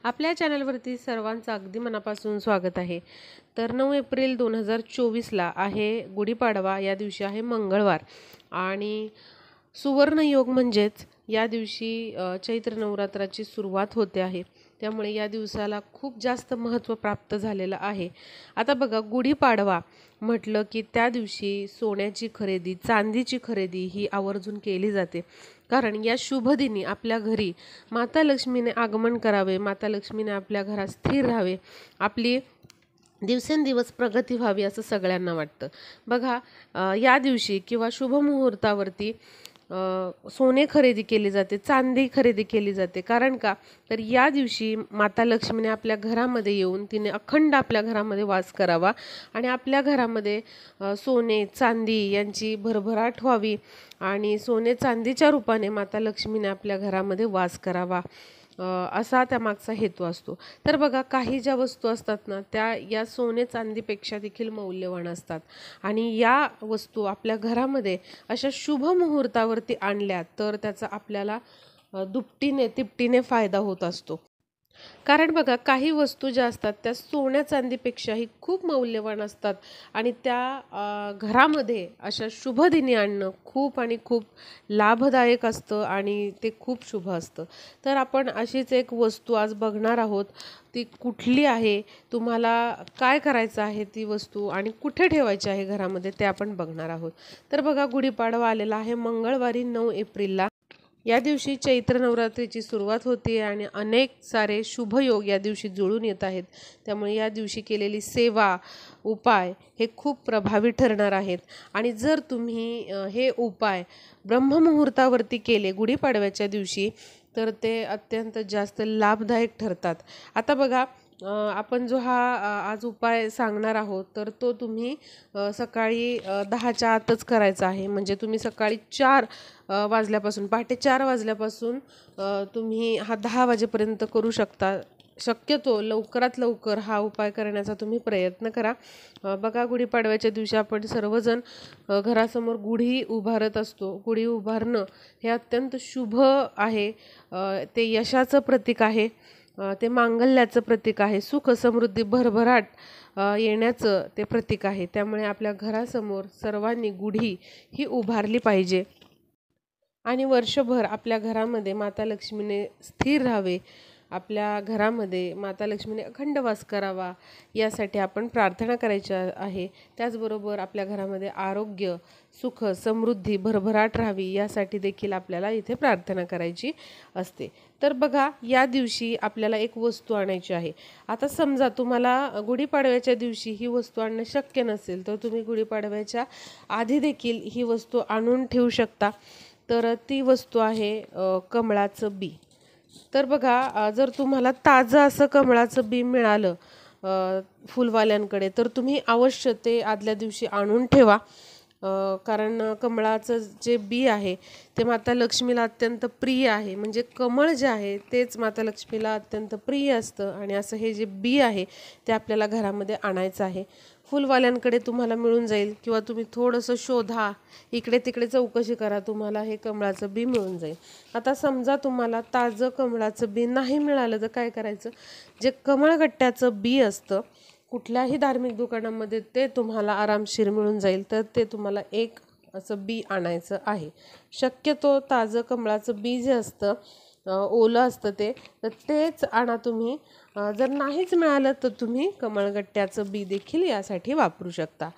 आपल्या चॅनलवरती सर्वांचं अगदी मनापासून स्वागत आहे। तर 9 एप्रिल 2024ला आहे गुढीपाडवा। या दिवशी आहे मंगळवार आणि सुवर्ण योग म्हणजेच या दिवशी चैत्र नवरात्राची सुरुवात होते आहे। त्यामुळे या दिवसाला खूप जास्त महत्त्व प्राप्त झालेलं आहे। आता बघा, गुढीपाडवा म्हटलं की त्या दिवशी सोन्याची खरेदी, चांदीची खरेदी ही आवर्जून केली जाते। कारण या शुभ दिनी आपल्या घरी माता लक्ष्मीने आगमन करावे, माता लक्ष्मीने आपल्या घरात स्थिर राहावे, आपली दिवसेंदिवस प्रगती व्हावी असं सगळ्यांना वाटतं। बघा, या दिवशी किंवा शुभ मुहूर्तावरती सोने खरेदी केली जाते, चांदी खरेदी केली जाते। कारण का, तर या दिवशी माता लक्ष्मीने आपल्या घरामध्ये येऊन तिने अखंड आपल्या घरामध्ये वास करावा आणि आपल्या घरामध्ये सोने चांदी यांची भरभराट व्हावी आणि सोने चांदीच्या रूपाने माता लक्ष्मीने आपल्या घरामध्ये वास करावा, असा त्यामागचा हेतू असतो। तर बघा, काही ज्या वस्तू असतात ना, त्या या सोने चांदीपेक्षा देखील मौल्यवान असतात आणि या वस्तू आपल्या घरामध्ये अशा शुभ मुहूर्तावरती आणल्या तर त्याचा आपल्याला दुपटीने तिपटीने फायदा होत असतो। कारण बघा, काही वस्तू ज्या असतात त्या सोन्या चांदीपेक्षाही खूप मौल्यवान असतात आणि त्या घरामध्ये अशा शुभ दिनी आणणं खूप आणि खूप लाभदायक असतं आणि ते खूप शुभ असतं। तर आपण अशीच एक वस्तू आज बघणार आहोत। ती कुठली आहे, तुम्हाला काय करायचं आहे ती वस्तू आणि कुठे ठेवायची आहे घरामध्ये, ते आपण बघणार आहोत। तर बघा, गुढीपाडवा आलेला आहे मंगळवारी 9 एप्रिलला। या दिवशी चैत्र नवरात्रीची सुरुवात होते आणि अनेक सारे शुभयोग या दिवशी जुळून येत आहेत। त्यामुळे या दिवशी केलेली सेवा, उपाय हे खूप प्रभावी ठरणार आहेत आणि जर तुम्ही हे उपाय ब्रह्ममुहूर्तावरती केले गुढीपाडव्याच्या दिवशी तर ते अत्यंत जास्त लाभदायक ठरतात। आता बघा, आपण जो हा आज उपाय सांगणार आहोत तर तो तुम्ही सकाळी 10च्या आतच करायचा आहे। म्हणजे तुम्ही सकाळी 4 वाजल्यापासून, पहाटे 4 वाजल्यापासून तुम्ही हा 10 वाजेपर्यंत करू शकता। शक्यतो लवकरात लवकर हा उपाय करण्याचा तुम्ही प्रयत्न करा। बघा, गुढीपाडव्याच्या दिवशी आपण सर्वजण घरासमोर गुढी उभारत असतो। गुढी उभारणं हे अत्यंत शुभ आहे, ते यशाचं प्रतीक आहे, ते मांगल्याचं प्रतीक आहे, सुख समृद्धी भरभराट येण्याचं ते प्रतीक आहे। त्यामुळे आपल्या घरासमोर सर्वांनी गुढी ही उभारली पाहिजे आणि वर्षभर आपल्या घरामध्ये माता लक्ष्मीने स्थिर राहावे, आपल्या घरामध्ये माता लक्ष्मीने अखंड वास करावा, यासाठी आपण प्रार्थना करायची आहे। त्याचबरोबर आपल्या घरामध्ये आरोग्य, सुख समृद्धी भरभराट राहावी यासाठी देखील आपल्याला इथे प्रार्थना करायची असते। तर बघा, या दिवशी आपल्याला एक वस्तू आणायची आहे। आता समजा तुम्हाला गुढीपाडव्याच्या दिवशी ही वस्तू आणणं शक्य नसेल तर तुम्ही गुढीपाडव्याच्या आधी देखील ही वस्तू आणून ठेवू शकता। तर ती वस्तू आहे कमळाचं बी। तर बघा, जर तुम्हाला ताजं असं कमळाचं बी मिळालं फुलवाल्यांकडे तर तुम्ही अवश्य ते आदल्या दिवशी आणून ठेवा। कारण कमळाचं जे बी आहे ते माता लक्ष्मीला अत्यंत प्रिय आहे। म्हणजे कमळ जे आहे तेच माता लक्ष्मीला अत्यंत प्रिय असतं आणि असं हे जे बी आहे ते आपल्याला घरामध्ये आणायचं आहे। फुलवाल्यांकडे तुम्हाला मिळून जाईल किंवा तुम्ही थोडंसं शोधा, इकडे तिकडे चौकशी करा, तुम्हाला हे कमळाचं बी मिळून जाईल। आता समजा तुम्हाला ताजं कमळाचं बी नाही मिळालं तर काय करायचं, जे कमळगट्ट्याचं बी असतं कुठल्याही धार्मिक दुकानामध्ये ते तुम्हाला आरामशीर मिळून जाईल। तर ते तुम्हाला एक असं बी आणायचं आहे। शक्यतो ताजं कमळाचं बी जे असतं ओलं असतं तर तेच आणा तुम्ही। जर नाहीच मिळालं तर तुम्ही कमळगट्ट्याचं बी देखील यासाठी वापरू शकता।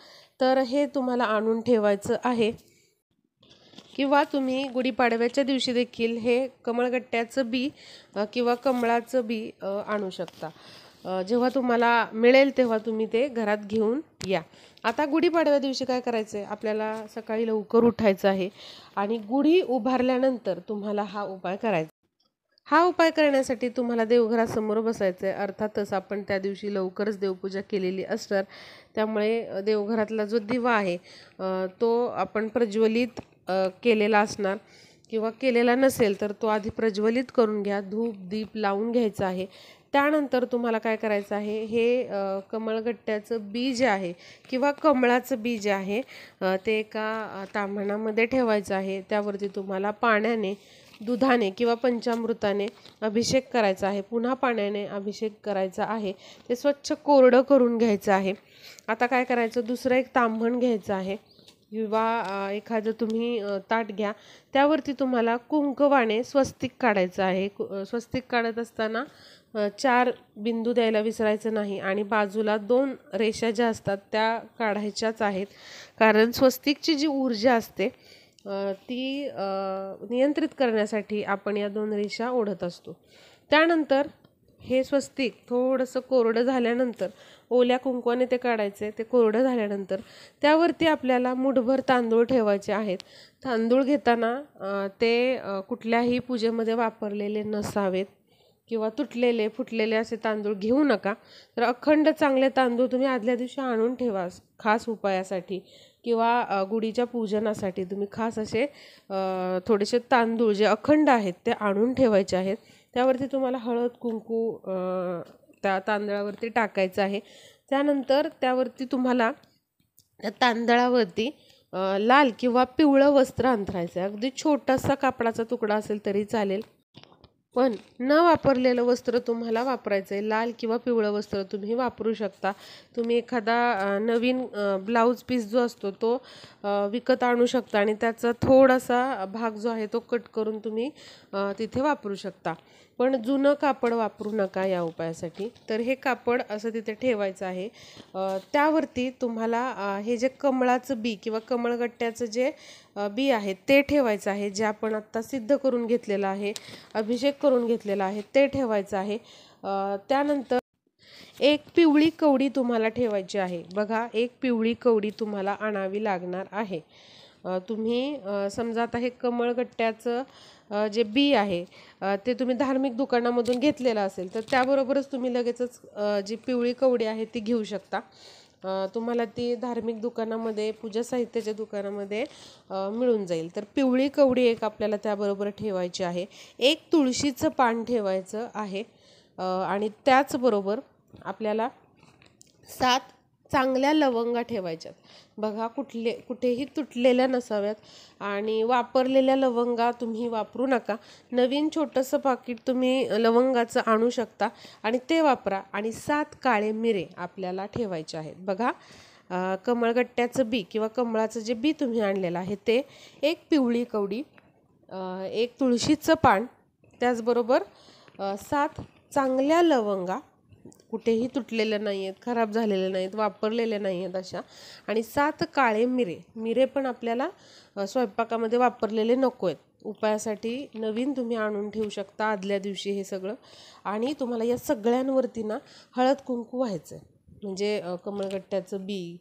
तर हे तुम्हाला आणून ठेवायचं आहे किंवा तुम्ही गुढीपाडव्याच्या दिवशी देखील हे कमळगट्ट्याचं बी किंवा कमळाचं बी आणू शकता। जेव्हा तुम्हाला मिळेल तेव्हा तुम्ही ते घरात घेऊन या। आता गुढीपाडव्या दिवशी काय करायचं आहे, आपल्याला सकाळी लवकर उठायचं आहे आणि गुढी उभारल्यानंतर तुम्हाला हा उपाय करायचा। हा उपाय करण्यासाठी तुम्हाला देवघरासमोर बसायचं आहे। अर्थातच आपण त्या दिवशी लवकरच देवपूजा केलेली असणार, त्यामुळे देवघरातला जो दिवा आहे तो आपण प्रज्वलित केलेला असणार किंवा केलेला नसेल तर तो आधी प्रज्वलित करून घ्या, धूप दीप लावून घ्यायचा आहे। त्यानंतर तुम्हाला काय करायचं आहे, हे कमळगट्ट्याचं बी जे आहे किंवा कमळाचं बी जे आहे ते एका ताम्हणामध्ये ठेवायचं आहे। त्यावरती तुम्हाला पाण्याने दुधाने किंवा पंचामृताने अभिषेक करायचा आहे, पुन्हा पाण्याने अभिषेक करायचा आहे. ते स्वच्छ कोरडं करून घ्यायचं आहे. आता काय करायचं, दुसरं एक ताम्हण घ्यायचं आहे किंवा एखादं तुम्ही ताट घ्या. त्यावरती तुम्हाला कुंकवाने स्वस्तिक काढायचं आहे. स्वस्तिक काढत असताना 4 बिंदू द्यायला विसरायचं नाही आणि बाजूला 2 रेषा ज्या असतात त्या काढायच्याच आहेत. कारण स्वस्तिकची जी ऊर्जा असते ती नियंत्रित करण्यासाठी आपण या 2 रेषा ओढत असतो. त्यानंतर हे स्वस्तिक थोडंसं कोरडं झाल्यानंतर ओल्या कुंकवाने ते काढायचे. ते कोरडं झाल्यानंतर त्यावरती आपल्याला मुठभर तांदूळ ठेवायचे आहेत. तांदूळ घेताना ते कुठल्याही पूजेमध्ये वापरलेले नसावेत किंवा तुटलेले फुटलेले असे तांदूळ घेऊ नका. तर अखंड चांगले तांदूळ तुम्ही आदल्या दिवशी आणून ठेवा. खास उपायासाठी किंवा गुढीच्या पूजनासाठी तुम्ही खास असे थोडेसे तांदूळ जे अखंड आहेत ते आणून ठेवायचे आहेत. त्यावरती तुम्हाला हळद कुंकू त्या तांदळावरती टाकायचं आहे. त्यानंतर त्यावरती तुम्हाला त्या तांदळावरती लाल किंवा पिवळं वस्त्र अंथरायचं आहे. अगदी छोटासा कापडाचा तुकडा असेल तरी चालेल, पण न वापरलेलं वस्त्र तुम्हाला वापरायचं आहे. लाल किंवा पिवळं वस्त्र तुम्ही वापरू शकता. तुम्ही एखादा नवीन ब्लाऊज पीस जो असतो तो विकत आणू शकता आणि त्याचा थोडासा भाग जो आहे तो कट करून तुम्ही तिथे वापरू शकता. पण जुनं कापड वापरू नका या उपायासाठी. तर हे कापड असं तिथे ठेवायचं आहे. त्यावरती तुम्हाला हे जे कमळाचं बी किंवा कमळगट्ट्याचं जे बी आहे ते ठेवायचं आहे, जे आपण आत्ता सिद्ध करून घेतलेलं आहे, अभिषेक करून घेतलेला आहे ते ठेवायचं आहे. त्यानंतर एक पिवळी कवडी तुम्हाला ठेवायची आहे. बघा, एक पिवळी कवडी तुम्हाला आणावी लागणार आहे. तुम्ही समजा आता हे कमळगट्ट्याचं जे बी आहे ते तुम्ही धार्मिक दुकानामधून घेतलेलं असेल तर त्याबरोबरच तुम्ही लगेचच जी पिवळी कवडी आहे ती घेऊ शकता. तुम्हाला ती धार्मिक दुकानामध्ये, पूजा साहित्याच्या दुकानामध्ये मिळून जाईल. तर पिवळी कवडी एक आपल्याला त्याबरोबर ठेवायची आहे. एक तुळशीचं पान ठेवायचं आहे आणि त्याचबरोबर आपल्याला 7 चांगल्या लवंगा ठेवायच्यात. बघा, कुठेही तुटलेल्या नसाव्यात आणि वापरलेल्या लवंगा तुम्ही वापरू नका. नवीन छोटंसं पाकिट तुम्ही लवंगाचं आणू शकता आणि ते वापरा. आणि 7 काळे मिरे आपल्याला ठेवायचे आहेत. बघा, कमळगट्ट्याचं बी किंवा कमळाचं जे बी तुम्ही आणलेलं आहे ते, एक पिवळी कवडी, एक तुळशीचं पान, त्याचबरोबर 7 चांगल्या लवंगा, कुठेही तुटलेले नाही आहेत, खराब झालेले नाहीत, वापरलेले नाही आहेत अशा, आणि 7 काळे मिरे पण आपल्याला स्वयंपाकामध्ये वापरलेले नको आहेत. उपायासाठी नवीन तुम्ही आणून ठेवू शकता आदल्या दिवशी हे सगळं. आणि तुम्हाला या सगळ्यांवरती ना हळद कुंकू व्हायचं आहे. म्हणजे कमळगट्ट्याचं बी,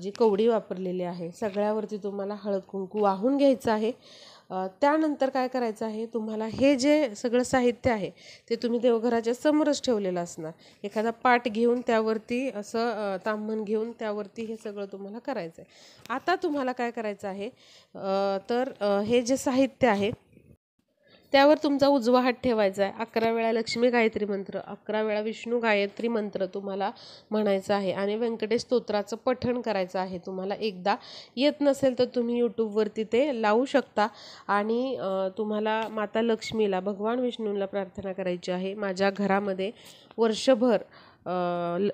जी कवडी वापरलेली आहे, सगळ्यावरती तुम्हाला हळद कुंकू वाहून घ्यायचं आहे. त्यानंतर काय करायचं आहे, तुम्हाला हे जे सगळं साहित्य आहे ते तुम्ही देवघराच्या समोरच ठेवलेलं असणार. एखादा पाट घेऊन त्यावरती असं ताम्हण घेऊन त्यावरती हे सगळं तुम्हाला करायचं आहे. आता तुम्हाला काय करायचं आहे, तर हे जे साहित्य आहे त्यावर तुमचा उजवा हात ठेवायचा आहे. 11 वेळा लक्ष्मी गायत्री मंत्र, 11 वेळा विष्णू गायत्री मंत्र तुम्हाला म्हणायचा आहे आणि व्यंकटेश स्तोत्राचं पठण करायचं आहे. तुम्हाला एकदा येत नसेल तर तुम्ही यूट्यूबवरती ते लावू शकता. आणि तुम्हाला माता लक्ष्मीला, भगवान विष्णूंना प्रार्थना करायची आहे, माझ्या घरामध्ये वर्षभर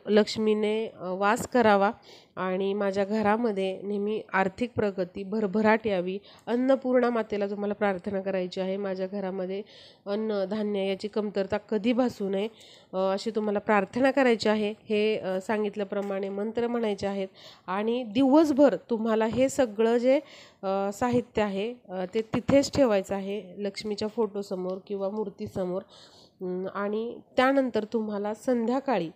लक्ष्मीने वास करावा आणि माझ्या घरामध्ये नेहमी आर्थिक प्रगती, भरभराट यावी. अन्नपूर्णा मातेला तुम्हाला प्रार्थना करायची आहे, माझ्या घरामध्ये अन्न धान्य याची कमतरता कधी भासू नये अशी तुम्हाला प्रार्थना करायची आहे. हे सांगितल्याप्रमाणे मंत्र म्हणायचे आहेत आणि दिवसभर तुम्हाला हे सगळं जे साहित्य आहे ते तिथेच ठेवायचं आहे, लक्ष्मीच्या फोटोसमोर किंवा मूर्तीसमोर. आणि त्यानंतर तुम्हाला संध्याकाळी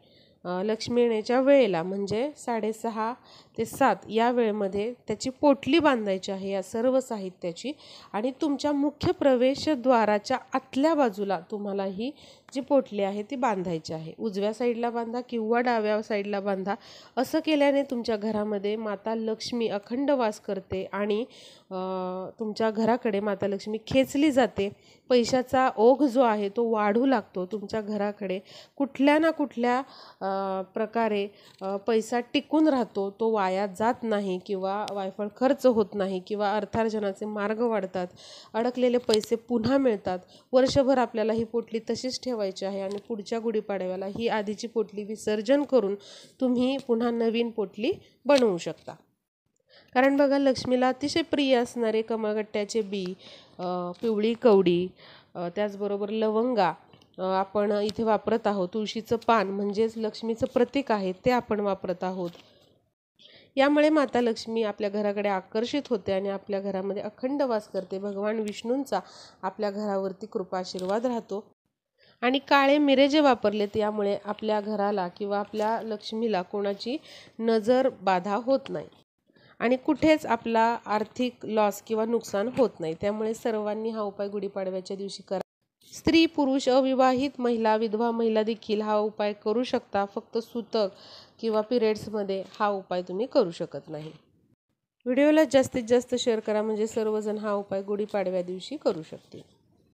लक्ष्मी येण्याच्या वेळेला म्हणजे 6:30 ते 7 या वेळेमध्ये त्याची पोटली बांधायची आहे या सर्व साहित्याची. आणि तुमच्या मुख्य प्रवेशद्वाराच्या आतल्या बाजूला तुम्हाला ही जी पोटली आहे ती बांधायची आहे. उजव्या साईडला बांधा किंवा डाव्या साईडला बांधा. असं केल्याने तुमच्या घरामध्ये माता लक्ष्मी अखंड वास करते आणि तुमच्या घराकडे माता लक्ष्मी खेचली जाते. पैशाचा ओघ जो आहे तो वाढू लागतो. तुमच्या घराकडे कुठल्या ना कुठल्या प्रकारे पैसा टिकून राहतो, तो वाया जात नाही किंवा वायफळ खर्च होत नाही किंवा अर्थार्जनाचे मार्ग वाढतात, अडकलेले पैसे पुन्हा मिळतात. वर्षभर आपल्याला ही पोटली तशीच ठेवायची आहे आणि पुढच्या गुढीपाडव्याला ही आधीची पोटली विसर्जन करून तुम्ही पुन्हा नवीन पोटली बनवू शकता. कारण बघा, लक्ष्मीला अतिशय प्रिय असणारे कमळगट्ट्याचे बी, पिवळी कवडी, त्याचबरोबर लवंगा आपण इथे वापरत आहोत. तुळशीचं पान म्हणजेच लक्ष्मीचं प्रतीक आहे, ते आपण वापरत आहोत. यामुळे माता लक्ष्मी आपल्या घराकडे आकर्षित होते आणि आपल्या घरामध्ये अखंड वास करते. भगवान विष्णूंचा आपल्या घरावरती कृपा आशीर्वाद राहतो. आणि काळे मिरे जे वापरलेत यामुळे आपल्या घराला किंवा आपल्या लक्ष्मीला कोणाची नजर बाधा होत नाही आणि कुठेच आपला आर्थिक लॉस किंवा नुकसान होत नाही. त्यामुळे सर्वांनी हा उपाय गुढीपाडव्याच्या दिवशी करा. स्त्री, पुरुष, अविवाहित महिला, विधवा महिला देखील हा उपाय करू शकता. फक्त सूतक किंवा पिरियड्समध्ये हा उपाय तुम्ही करू शकत नाही. व्हिडिओला जास्तीत जास्त शेअर करा म्हणजे सर्वजण हा उपाय गुढीपाडव्या दिवशी करू शकतील.